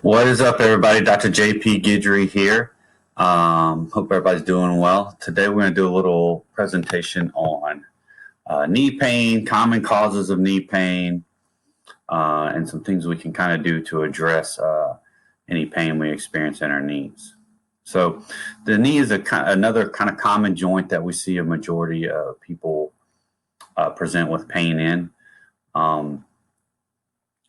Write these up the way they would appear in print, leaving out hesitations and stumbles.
What is up, everybody? Dr. JP Guidry here. Hope everybody's doing well. Today, we're going to do a little presentation on knee pain, common causes of knee pain, and some things we can kind of do to address any pain we experience in our knees. So, the knee is another kind of common joint that we see a majority of people present with pain in.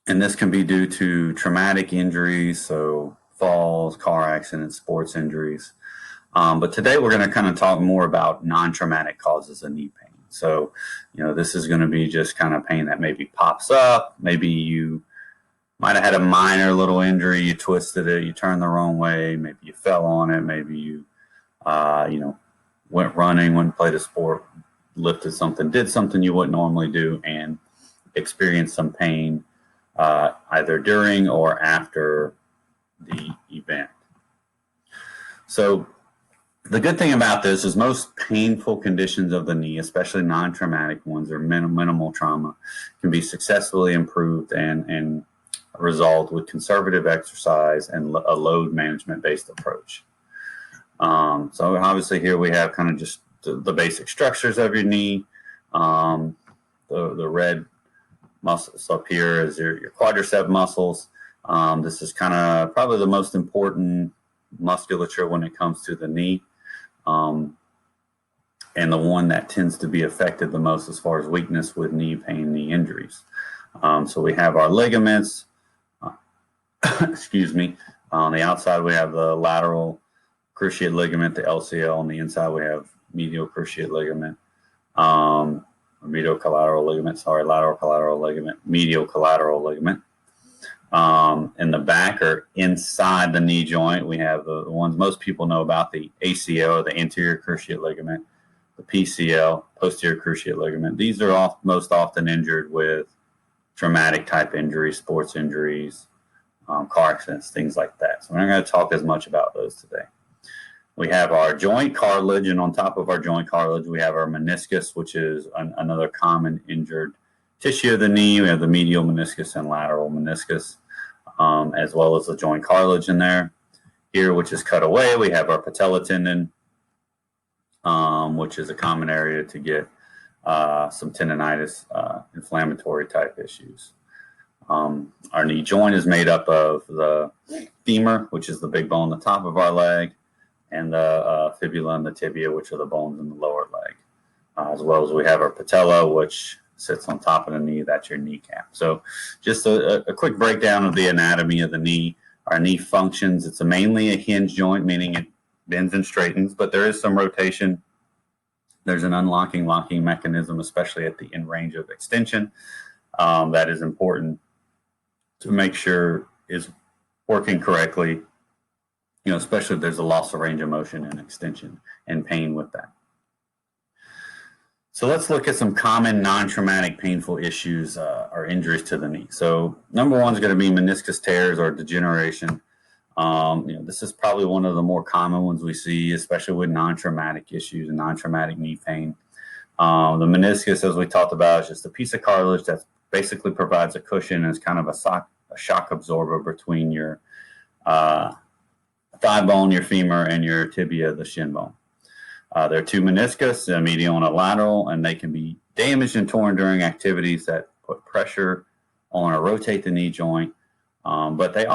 And this can be due to traumatic injuries, so falls, car accidents, sports injuries. But today we're going to kind of talk more about non-traumatic causes of knee pain. So, this is going to be just kind of pain that maybe pops up. Maybe you might have had a minor little injury, you twisted it, you turned the wrong way, maybe you fell on it, maybe you, went running, went and played a sport, lifted something, did something you wouldn't normally do, and experienced some pain either during or after the event. So the good thing about this is most painful conditions of the knee, especially non-traumatic ones or minimal trauma, can be successfully improved and resolved with conservative exercise and a load management based approach. So obviously here we have kind of just the basic structures of your knee. The red muscles up here is your quadricep muscles. This is kind of probably the most important musculature when it comes to the knee, and the one that tends to be affected the most as far as weakness with knee pain, knee injuries. So we have our ligaments. Excuse me. On the outside, we have the lateral cruciate ligament, the LCL. On the inside, we have medial cruciate ligament. Medial collateral ligament, lateral collateral ligament, medial collateral ligament. In the back or inside the knee joint, we have the ones most people know about, the ACL, or the anterior cruciate ligament, the PCL, posterior cruciate ligament. These are most often injured with traumatic type injuries, sports injuries, car accidents, things like that. So we're not going to talk as much about those today. We have our joint cartilage, and on top of our joint cartilage, we have our meniscus, which is another common injured tissue of the knee. We have the medial meniscus and lateral meniscus, as well as the joint cartilage in there. Here, which is cut away, we have our patella tendon, which is a common area to get some tendonitis, inflammatory type issues. Our knee joint is made up of the femur, which is the big bone on the top of our leg, and the fibula and the tibia, which are the bones in the lower leg. As well as we have our patella, which sits on top of the knee. That's your kneecap. So just a quick breakdown of the anatomy of the knee. Our knee functions. It's mainly a hinge joint, meaning it bends and straightens, but there is some rotation. There's an unlocking, locking mechanism, especially at the end range of extension. That is important to make sure is working correctly, especially if there's a loss of range of motion and extension and pain with that. So let's look at some common non-traumatic painful issues or injuries to the knee. So number one is going to be meniscus tears or degeneration. This is probably one of the more common ones we see, especially with non-traumatic issues and non-traumatic knee pain. The meniscus, as we talked about, is just a piece of cartilage that basically provides a cushion and is kind of a shock absorber between your thigh bone, your femur, and your tibia, the shin bone. There are two meniscus, a medial and a lateral, and they can be damaged and torn during activities that put pressure on or rotate the knee joint. But they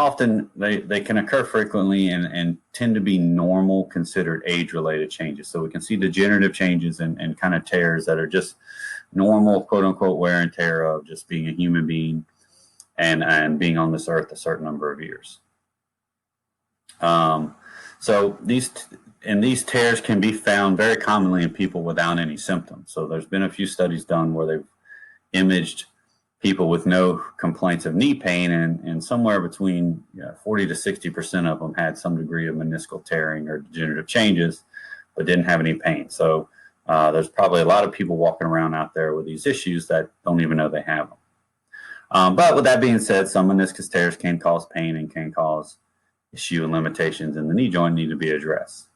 can occur frequently and tend to be normal, considered age-related changes. So we can see degenerative changes and kind of tears that are just normal, quote-unquote, wear and tear of just being a human being and being on this earth a certain number of years. So these tears can be found very commonly in people without any symptoms. So there's been a few studies done where they've imaged people with no complaints of knee pain, and somewhere between 40 to 60% of them had some degree of meniscal tearing or degenerative changes, but didn't have any pain. So there's probably a lot of people walking around out there with these issues that don't even know they have them. But with that being said, some meniscus tears can cause pain and can cause issue and limitations in the knee joint need to be addressed.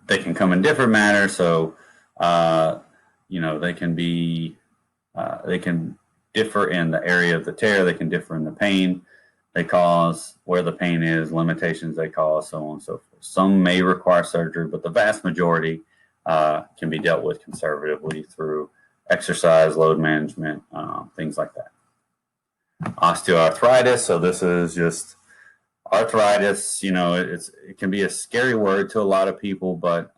They can come in different manners. So, they can differ in the area of the tear. They can differ in the pain they cause, where the pain is, limitations they cause, so on and so forth. Some may require surgery, but the vast majority can be dealt with conservatively through exercise, load management, things like that. Osteoarthritis. So this is just arthritis. It can be a scary word to a lot of people, but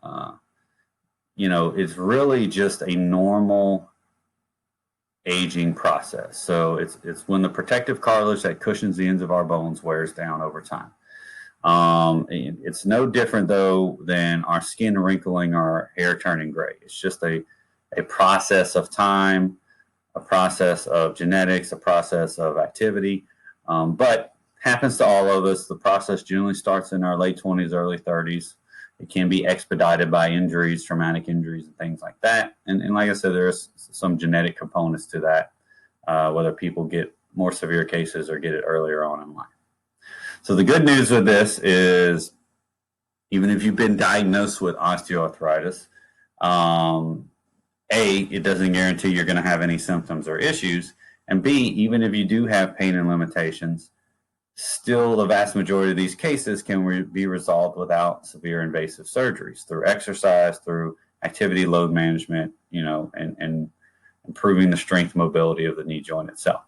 it's really just a normal aging process. So it's when the protective cartilage that cushions the ends of our bones wears down over time. It's no different though than our skin wrinkling or hair turning gray. It's just a process of time, a process of genetics, a process of activity, but happens to all of us. The process generally starts in our late 20s, early 30s. It can be expedited by injuries, traumatic injuries, and things like that. And like I said, there's some genetic components to that, whether people get more severe cases or get it earlier on in life. So the good news with this is, even if you've been diagnosed with osteoarthritis, A, it doesn't guarantee you're going to have any symptoms or issues. And B, even if you do have pain and limitations, still the vast majority of these cases can be resolved without severe invasive surgeries, through exercise, through activity load management, and improving the strength and mobility of the knee joint itself.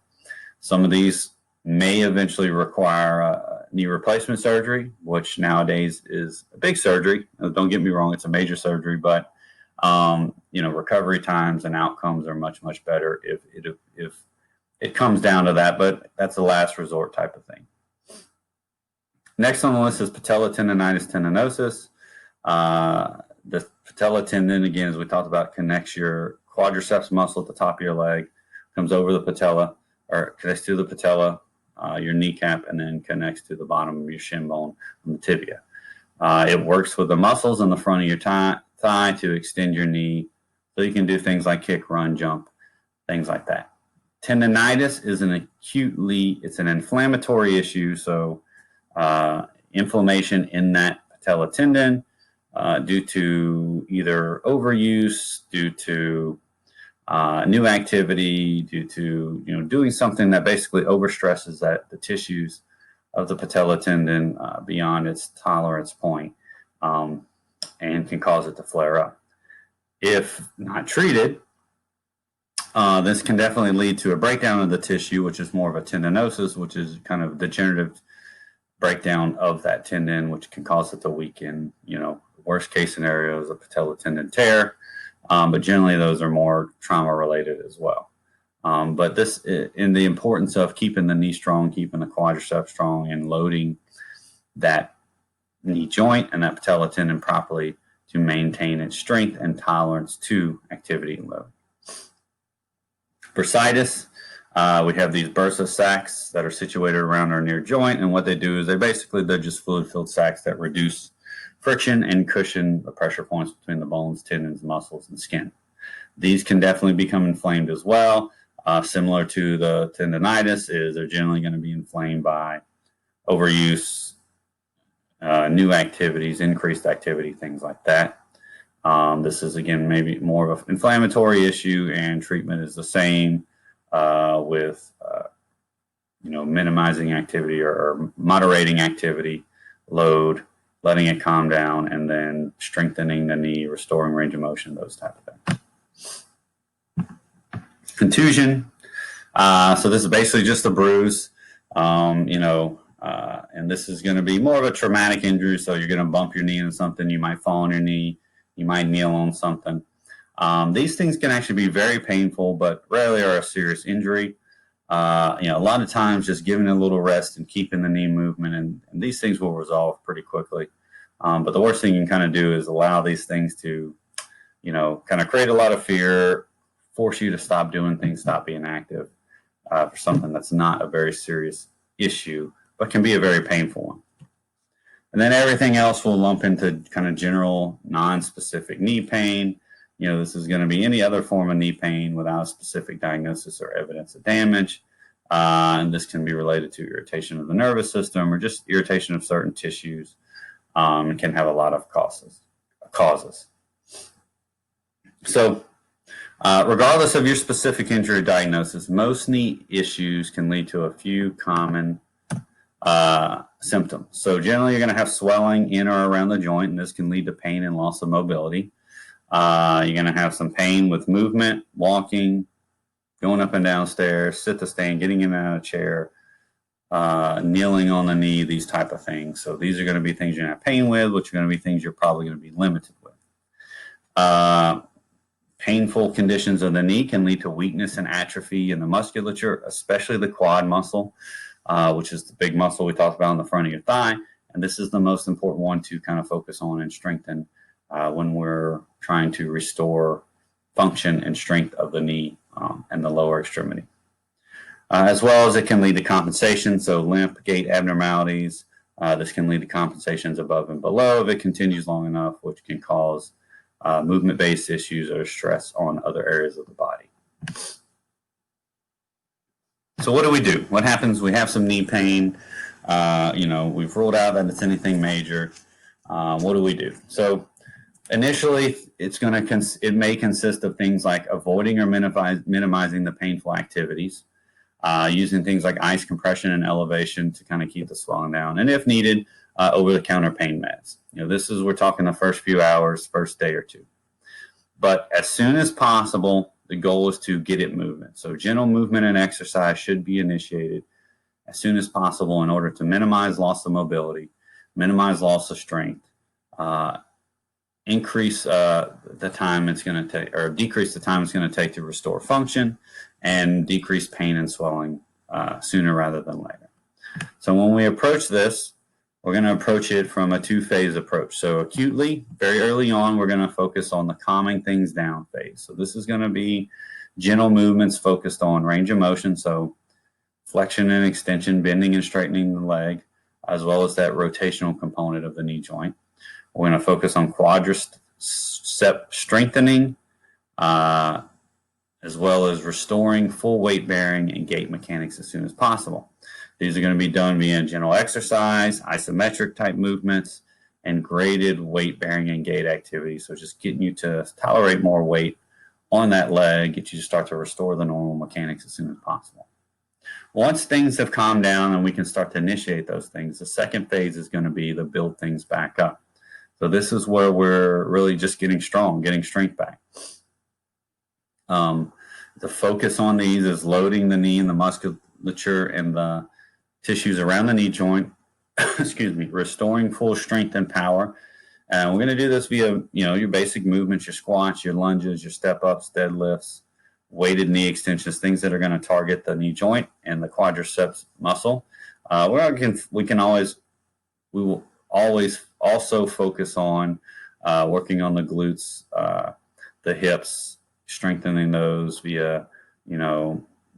Some of these may eventually require knee replacement surgery, which nowadays is a big surgery. Don't get me wrong, it's a major surgery, but recovery times and outcomes are much, much better if it comes down to that, but that's a last resort type of thing. Next on the list is patella tendonitis tendinosis. The patella tendon, again, as we talked about, connects your quadriceps muscle at the top of your leg, comes over the patella, or connects to the patella, your kneecap, and then connects to the bottom of your shin bone on the tibia. It works with the muscles in the front of your thigh to extend your knee, so you can do things like kick, run, jump, things like that. Tendonitis is it's an inflammatory issue, so inflammation in that patella tendon due to either overuse, due to new activity, due to doing something that basically overstresses the tissues of the patella tendon beyond its tolerance point, and can cause it to flare up. If not treated, this can definitely lead to a breakdown of the tissue, which is more of a tendinosis, which is kind of degenerative breakdown of that tendon, which can cause it to weaken. Worst case scenario is a patella tendon tear, but generally those are more trauma related as well. But this, in the importance of keeping the knee strong, keeping the quadriceps strong, and loading that knee joint and that patella tendon properly to maintain its strength and tolerance to activity and load. Bursitis, we have these bursa sacs that are situated around our near joint, and what they do is they're just fluid-filled sacs that reduce friction and cushion the pressure points between the bones, tendons, muscles, and skin. These can definitely become inflamed as well. Similar to the tendonitis, they're generally going to be inflamed by overuse, new activities, increased activity, things like that. This is, again, maybe more of an inflammatory issue, and treatment is the same with minimizing activity or moderating activity, load, letting it calm down, and then strengthening the knee, restoring range of motion, those type of things. Contusion. So this is basically just a bruise, and this is going to be more of a traumatic injury. So you're going to bump your knee into something. You might fall on your knee. You might kneel on something. These things can actually be very painful, but rarely are a serious injury. A lot of times just giving it a little rest and keeping the knee movement, and these things will resolve pretty quickly. But the worst thing you can kind of do is allow these things to, kind of create a lot of fear, force you to stop doing things, stop being active for something that's not a very serious issue, but can be a very painful one. And then everything else will lump into kind of general non-specific knee pain. This is going to be any other form of knee pain without a specific diagnosis or evidence of damage. And this can be related to irritation of the nervous system or just irritation of certain tissues, and can have a lot of causes. So Regardless of your specific injury diagnosis, most knee issues can lead to a few common symptoms. So generally you're going to have swelling in or around the joint, and this can lead to pain and loss of mobility. You're going to have some pain with movement, walking, going up and down stairs, sit to stand, getting in and out of a chair, kneeling on the knee, these type of things. So these are going to be things you're going to have pain with, which are going to be things you're probably going to be limited with. Painful conditions of the knee can lead to weakness and atrophy in the musculature, especially the quad muscle, which is the big muscle we talked about on the front of your thigh. And this is the most important one to kind of focus on and strengthen when we're trying to restore function and strength of the knee and the lower extremity. As well as it can lead to compensation, so limp, gait abnormalities. This can lead to compensations above and below if it continues long enough, which can cause movement-based issues or stress on other areas of the body. So what do we do? What happens? We have some knee pain. We've ruled out that it's anything major. What do we do? So initially, it may consist of things like avoiding or minimizing the painful activities, using things like ice compression and elevation to kind of keep the swelling down, and if needed, over-the-counter pain meds. We're talking the first few hours, first day or two. But as soon as possible, the goal is to get it moving. So gentle movement and exercise should be initiated as soon as possible in order to minimize loss of mobility, minimize loss of strength, increase the time it's going to take, or decrease the time it's going to take to restore function, and decrease pain and swelling sooner rather than later. So when we approach this, we're going to approach it from a two-phase approach. So acutely, very early on, we're going to focus on the calming things down phase. So this is going to be gentle movements focused on range of motion, so flexion and extension, bending and straightening the leg, as well as that rotational component of the knee joint. We're going to focus on quadricep strengthening, as well as restoring full weight bearing and gait mechanics as soon as possible. These are going to be done via gentle exercise, isometric type movements, and graded weight bearing and gait activity. So just getting you to tolerate more weight on that leg, get you to start to restore the normal mechanics as soon as possible. Once things have calmed down and we can start to initiate those things, the second phase is going to be to build things back up. So this is where we're really just getting strong, getting strength back. The focus on these is loading the knee and the musculature and the tissues around the knee joint, restoring full strength and power. And we're going to do this via, your basic movements, your squats, your lunges, your step-ups, deadlifts, weighted knee extensions, things that are going to target the knee joint and the quadriceps muscle. We will always also focus on working on the glutes, the hips, strengthening those via,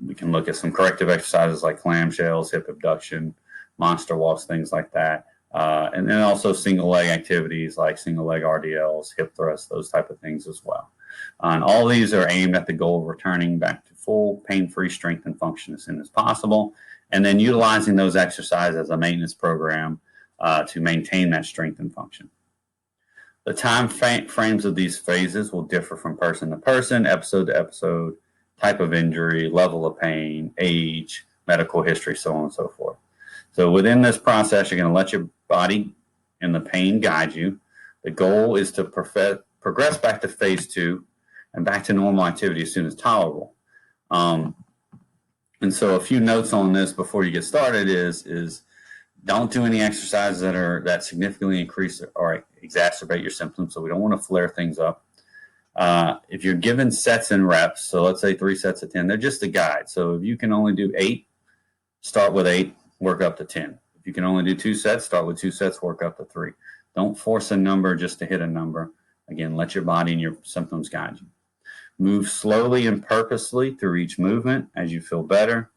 we can look at some corrective exercises like clamshells, hip abduction, monster walks, things like that. And then also single leg activities like single leg RDLs, hip thrusts, those type of things as well. And all these are aimed at the goal of returning back to full pain-free strength and function as soon as possible, and then utilizing those exercises as a maintenance program to maintain that strength and function. The time frames of these phases will differ from person to person, episode to episode, type of injury, level of pain, age, medical history, so on and so forth. So within this process, you're going to let your body and the pain guide you. The goal is to progress back to phase 2 and back to normal activity as soon as tolerable. And so a few notes on this before you get started is don't do any exercises that significantly increase or exacerbate your symptoms. So we don't want to flare things up. If you're given sets and reps, so let's say 3 sets of 10, they're just a guide. So if you can only do 8, start with 8, work up to 10. If you can only do 2 sets, start with 2 sets, work up to 3. Don't force a number just to hit a number. Again, let your body and your symptoms guide you. Move slowly and purposely through each movement as you feel better.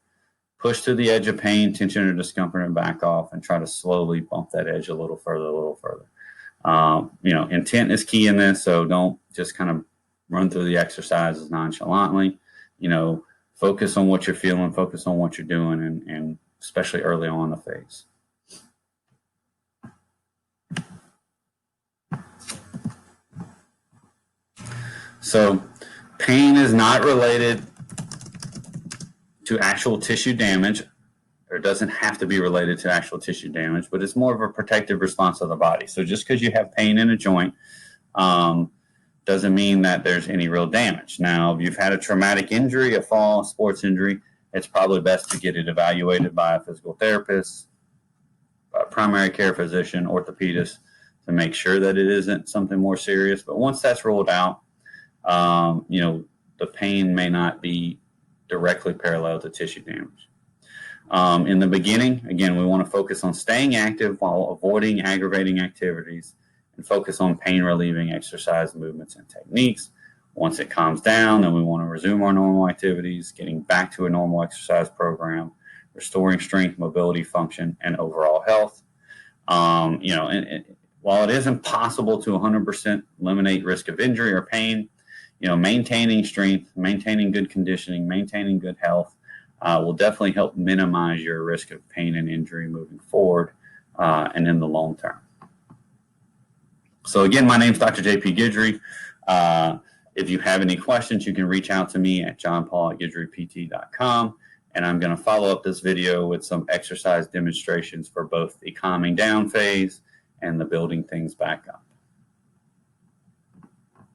Push to the edge of pain, tension, or discomfort and back off, and try to slowly bump that edge a little further, Intent is key in this, so don't just kind of run through the exercises nonchalantly. Focus on what you're feeling, focus on what you're doing, and especially early on in the phase. So Pain is not related to actual tissue damage, or doesn't have to be related to actual tissue damage, but it's more of a protective response of the body. So just because you have pain in a joint doesn't mean that there's any real damage. Now, if you've had a traumatic injury, a fall, a sports injury, it's probably best to get it evaluated by a physical therapist, a primary care physician, orthopedist, to make sure that it isn't something more serious. But once that's ruled out, the pain may not be directly parallel to tissue damage. In the beginning, again, we want to focus on staying active while avoiding aggravating activities and focus on pain-relieving exercise movements and techniques. Once it calms down, then we want to resume our normal activities, getting back to a normal exercise program, restoring strength, mobility, function, and overall health. While it is impossible to 100% eliminate risk of injury or pain, maintaining strength, maintaining good conditioning, maintaining good health will definitely help minimize your risk of pain and injury moving forward and in the long term. So again, my name is Dr. JP Guidry. If you have any questions, you can reach out to me at johnpaul@guidrypt.com, and I'm going to follow up this video with some exercise demonstrations for both the calming down phase and the building things back up.